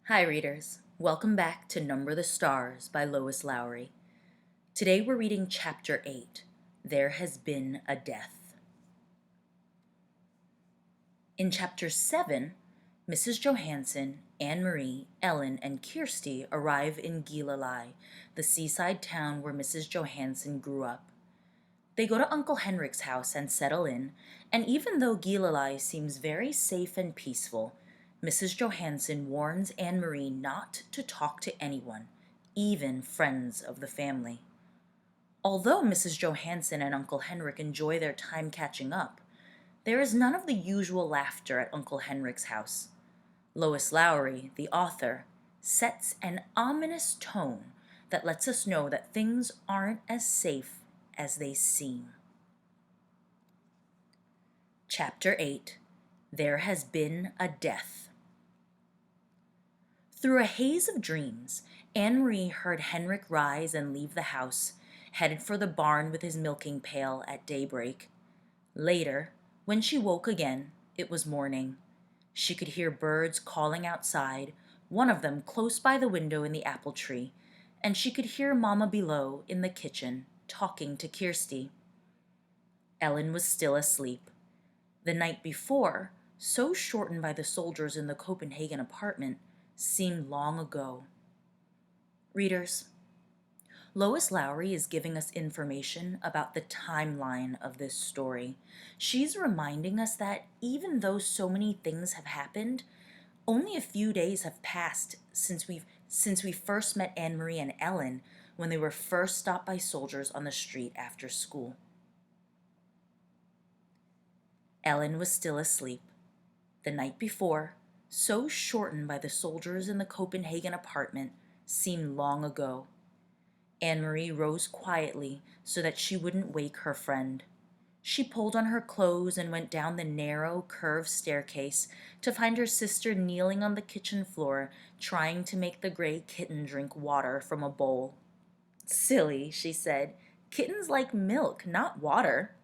Hi readers, welcome back to Number the Stars by Lois Lowry. Today we're reading Chapter 8, There Has Been a Death. In Chapter 7, Mrs. Johansson, Anne-Marie, Ellen, and Kirsty arrive in Gilali, the seaside town where Mrs. Johansson grew up. They go to Uncle Henrik's house and settle in, and even though Gilali seems very safe and peaceful, Mrs. Johansson warns Anne-Marie not to talk to anyone, even friends of the family. Although Mrs. Johansson and Uncle Henrik enjoy their time catching up, there is none of the usual laughter at Uncle Henrik's house. Lois Lowry, the author, sets an ominous tone that lets us know that things aren't as safe as they seem. Chapter 8, There Has Been a Death. Through a haze of dreams, Anne-Marie heard Henrik rise and leave the house, headed for the barn with his milking pail at daybreak. Later, when she woke again, it was morning. She could hear birds calling outside, one of them close by the window in the apple tree, and she could hear Mama below in the kitchen talking to Kirsty. Ellen was still asleep. The night before, so shortened by the soldiers in the Copenhagen apartment, seemed long ago. Readers, Lois Lowry is giving us information about the timeline of this story. She's reminding us that even though so many things have happened, only a few days have passed since we first met Anne-Marie and Ellen when they were first stopped by soldiers on the street after school. Ellen was still asleep. The night before, so shortened by the soldiers in the Copenhagen apartment, seemed long ago. Anne-Marie rose quietly so that she wouldn't wake her friend. She pulled on her clothes and went down the narrow, curved staircase to find her sister kneeling on the kitchen floor, trying to make the gray kitten drink water from a bowl. "Silly," she said. "Kittens like milk, not water."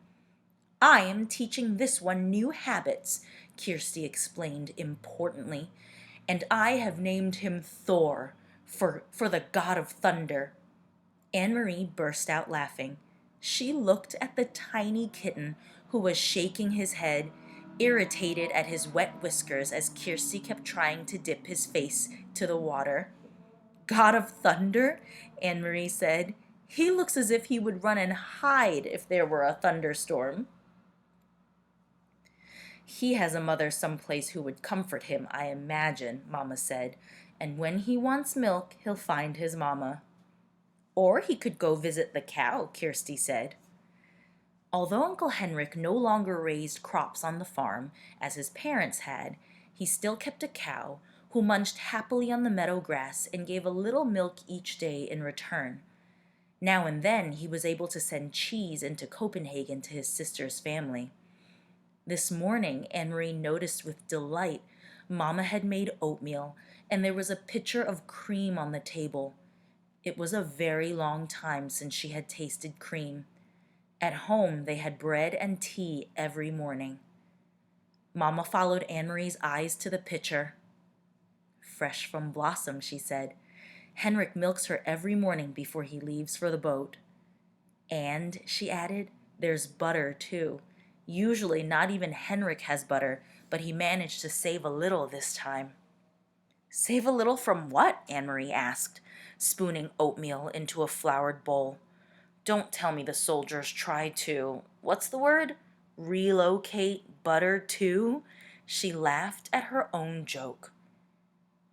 "I am teaching this one new habits," Kirsty explained importantly, "and I have named him Thor, for the god of thunder." Anne-Marie burst out laughing. She looked at the tiny kitten who was shaking his head, irritated at his wet whiskers as Kirsty kept trying to dip his face to the water. "God of thunder?" Anne-Marie said. "He looks as if he would run and hide if there were a thunderstorm." "He has a mother someplace who would comfort him, I imagine," Mama said, "and when he wants milk, he'll find his mama." "Or he could go visit the cow," Kirsty said. Although Uncle Henrik no longer raised crops on the farm, as his parents had, he still kept a cow who munched happily on the meadow grass and gave a little milk each day in return. Now and then he was able to send cheese into Copenhagen to his sister's family. This morning, Anne-Marie noticed with delight Mama had made oatmeal, and there was a pitcher of cream on the table. It was a very long time since she had tasted cream. At home, they had bread and tea every morning. Mama followed Anne-Marie's eyes to the pitcher. "Fresh from Blossom," she said. "Henrik milks her every morning before he leaves for the boat. And," she added, "there's butter, too. Usually not even Henrik has butter, but he managed to save a little this time." "Save a little from what?" Anne-Marie asked, spooning oatmeal into a floured bowl. "Don't tell me the soldiers tried to, what's the word? Relocate butter too?" She laughed at her own joke.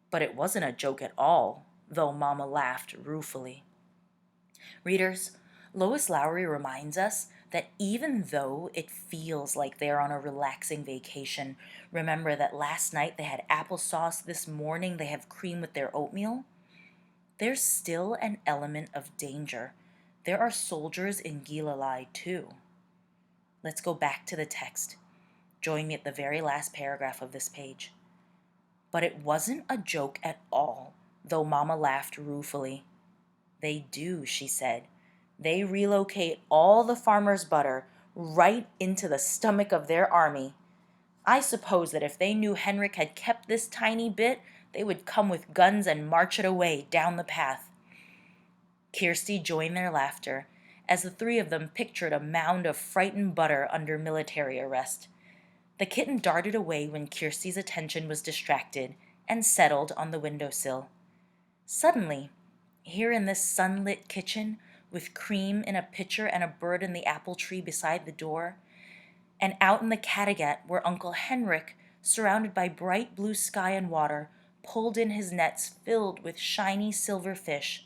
But it wasn't a joke at all, though Mama laughed ruefully. Readers, Lois Lowry reminds us that even though it feels like they're on a relaxing vacation, remember that last night they had applesauce, this morning they have cream with their oatmeal, there's still an element of danger. There are soldiers in Gilali too. Let's go back to the text. Join me at the very last paragraph of this page. "But it wasn't a joke at all, though Mama laughed ruefully. They do," she said. "They relocate all the farmers' butter right into the stomach of their army. I suppose that if they knew Henrik had kept this tiny bit, they would come with guns and march it away down the path. Kirsty joined their laughter as the three of them pictured a mound of frightened butter under military arrest. The kitten darted away when Kirsty's attention was distracted and settled on the windowsill. Suddenly, here in this sunlit kitchen, with cream in a pitcher and a bird in the apple tree beside the door, and out in the cattegat where Uncle Henrik, surrounded by bright blue sky and water, pulled in his nets filled with shiny silver fish.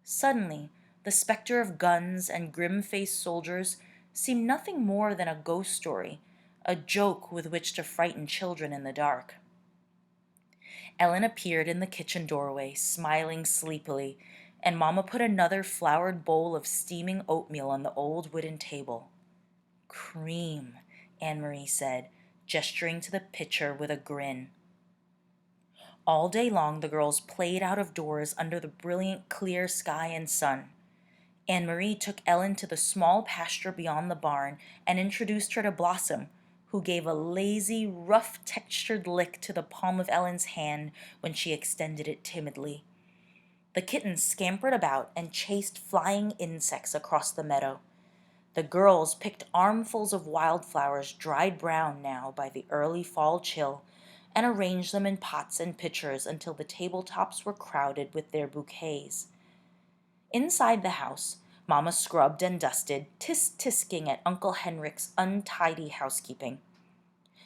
Suddenly, the specter of guns and grim-faced soldiers seemed nothing more than a ghost story, a joke with which to frighten children in the dark. Ellen appeared in the kitchen doorway, smiling sleepily, and Mama put another floured bowl of steaming oatmeal on the old wooden table. "Cream," Anne-Marie said, gesturing to the pitcher with a grin. All day long the girls played out of doors under the brilliant clear sky and sun. Anne-Marie took Ellen to the small pasture beyond the barn and introduced her to Blossom, who gave a lazy, rough-textured lick to the palm of Ellen's hand when she extended it timidly. The kitten scampered about and chased flying insects across the meadow. The girls picked armfuls of wildflowers dried brown now by the early fall chill and arranged them in pots and pitchers until the tabletops were crowded with their bouquets. Inside the house, Mama scrubbed and dusted, tisk-tisking at Uncle Henrik's untidy housekeeping.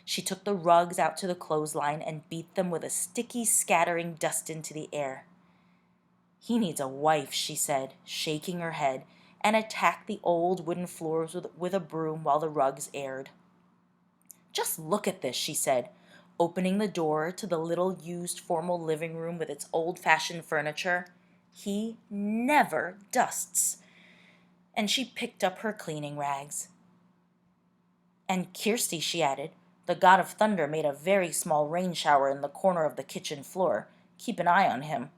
She took the rugs out to the clothesline and beat them with a sticky, scattering dust into the air. "He needs a wife," she said, shaking her head, and attacked the old wooden floors with a broom while the rugs aired. "Just look at this," she said, opening the door to the little used formal living room with its old-fashioned furniture. "He never dusts." And she picked up her cleaning rags. "And Kirsty," she added, "the god of thunder made a very small rain shower in the corner of the kitchen floor. Keep an eye on him."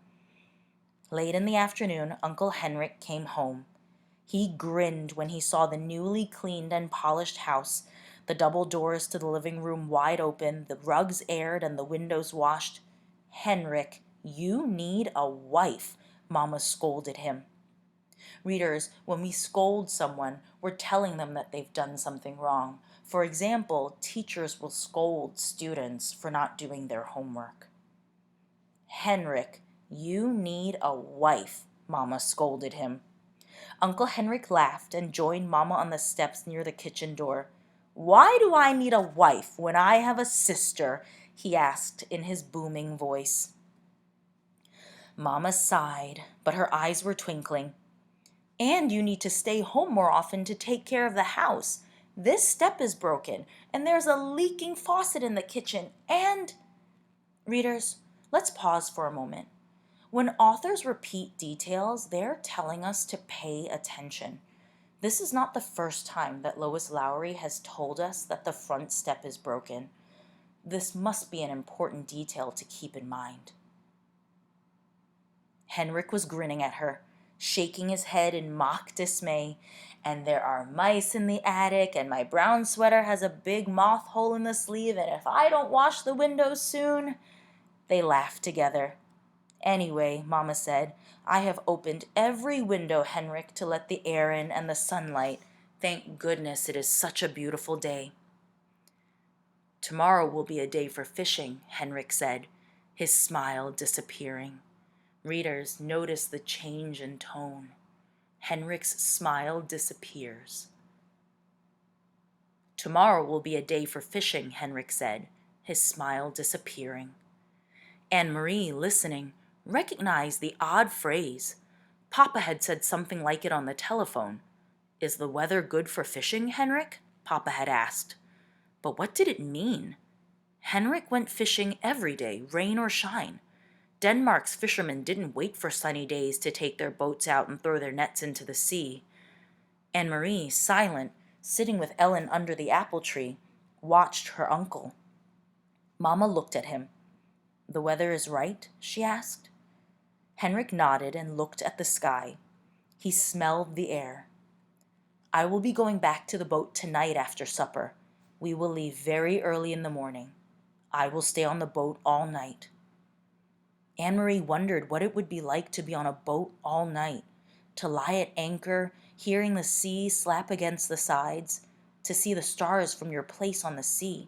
Late in the afternoon, Uncle Henrik came home. He grinned when he saw the newly cleaned and polished house, the double doors to the living room wide open, the rugs aired, and the windows washed. "Henrik, you need a wife," Mama scolded him. Readers, when we scold someone, we're telling them that they've done something wrong. For example, teachers will scold students for not doing their homework. "Henrik, you need a wife," Mama scolded him. Uncle Henrik laughed and joined Mama on the steps near the kitchen door. "Why do I need a wife when I have a sister?" he asked in his booming voice. Mama sighed, but her eyes were twinkling. "And you need to stay home more often to take care of the house. This step is broken, and there's a leaking faucet in the kitchen, and—" Readers, let's pause for a moment. When authors repeat details, they're telling us to pay attention. This is not the first time that Lois Lowry has told us that the front step is broken. This must be an important detail to keep in mind. Henrik was grinning at her, shaking his head in mock dismay. "And there are mice in the attic, and my brown sweater has a big moth hole in the sleeve, and if I don't wash the windows soon—" They laughed together. "Anyway," Mama said, "I have opened every window, Henrik, to let the air in and the sunlight. Thank goodness it is such a beautiful day." "Tomorrow will be a day for fishing," Henrik said, his smile disappearing. Readers, notice the change in tone. Henrik's smile disappears. "Tomorrow will be a day for fishing," Henrik said, his smile disappearing. Anne-Marie, listening, recognized the odd phrase. Papa had said something like it on the telephone. "Is the weather good for fishing, Henrik?" Papa had asked. But what did it mean? Henrik went fishing every day, rain or shine. Denmark's fishermen didn't wait for sunny days to take their boats out and throw their nets into the sea. Anne-Marie, silent, sitting with Ellen under the apple tree, watched her uncle. Mama looked at him. "The weather is right?" she asked. Henrik nodded and looked at the sky. He smelled the air. "I will be going back to the boat tonight after supper. We will leave very early in the morning. I will stay on the boat all night." Anne-Marie wondered what it would be like to be on a boat all night, to lie at anchor, hearing the sea slap against the sides, to see the stars from your place on the sea.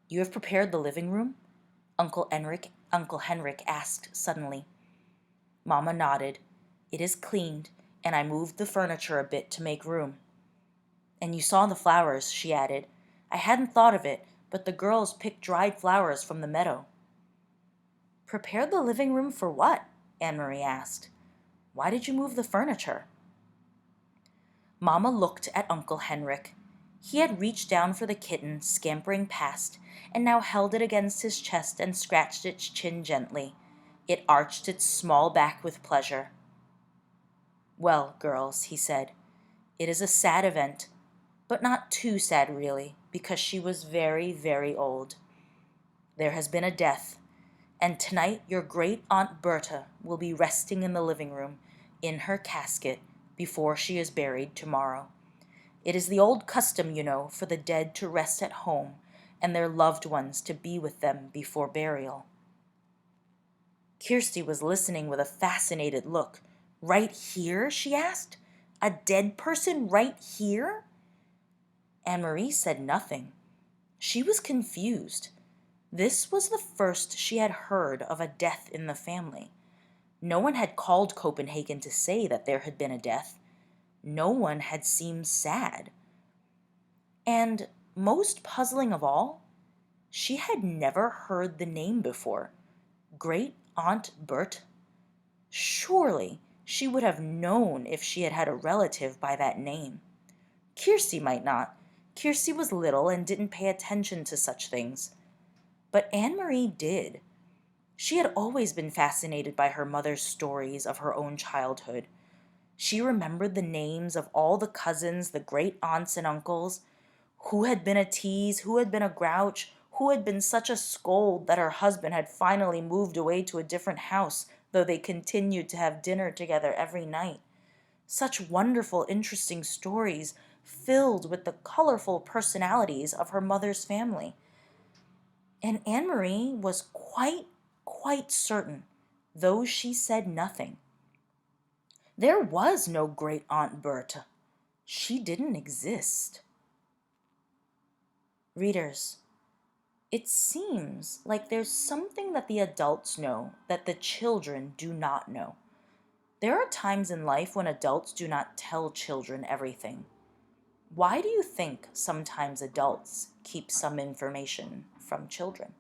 You have prepared the living room? Uncle Henrik asked suddenly. Mamma nodded. It is cleaned, and I moved the furniture a bit to make room. And you saw the flowers, she added. I hadn't thought of it, but the girls picked dried flowers from the meadow. Prepared the living room for what? Anne-Marie asked. Why did you move the furniture? Mamma looked at Uncle Henrik. He had reached down for the kitten, scampering past, and now held it against his chest and scratched its chin gently. It arched its small back with pleasure. Well, girls, he said, it is a sad event, but not too sad really, because she was very, very old. There has been a death, and tonight your great-aunt Berta will be resting in the living room, in her casket, before she is buried tomorrow. It is the old custom, you know, for the dead to rest at home, and their loved ones to be with them before burial. Kirsty was listening with a fascinated look. Right here, she asked? A dead person right here? Anne-Marie said nothing. She was confused. This was the first she had heard of a death in the family. No one had called Copenhagen to say that there had been a death. No one had seemed sad. And, most puzzling of all, she had never heard the name before. Great Aunt Bert? Surely she would have known if she had had a relative by that name. Kirsty might not. Kirsty was little and didn't pay attention to such things. But Anne-Marie did. She had always been fascinated by her mother's stories of her own childhood. She remembered the names of all the cousins, the great aunts and uncles, who had been a tease, who had been a grouch, who had been such a scold that her husband had finally moved away to a different house, though they continued to have dinner together every night. Such wonderful, interesting stories filled with the colorful personalities of her mother's family. And Anne-Marie was quite certain, though she said nothing. There was no great Aunt Berta. She didn't exist. Readers, it seems like there's something that the adults know that the children do not know. There are times in life when adults do not tell children everything. Why do you think sometimes adults keep some information from children?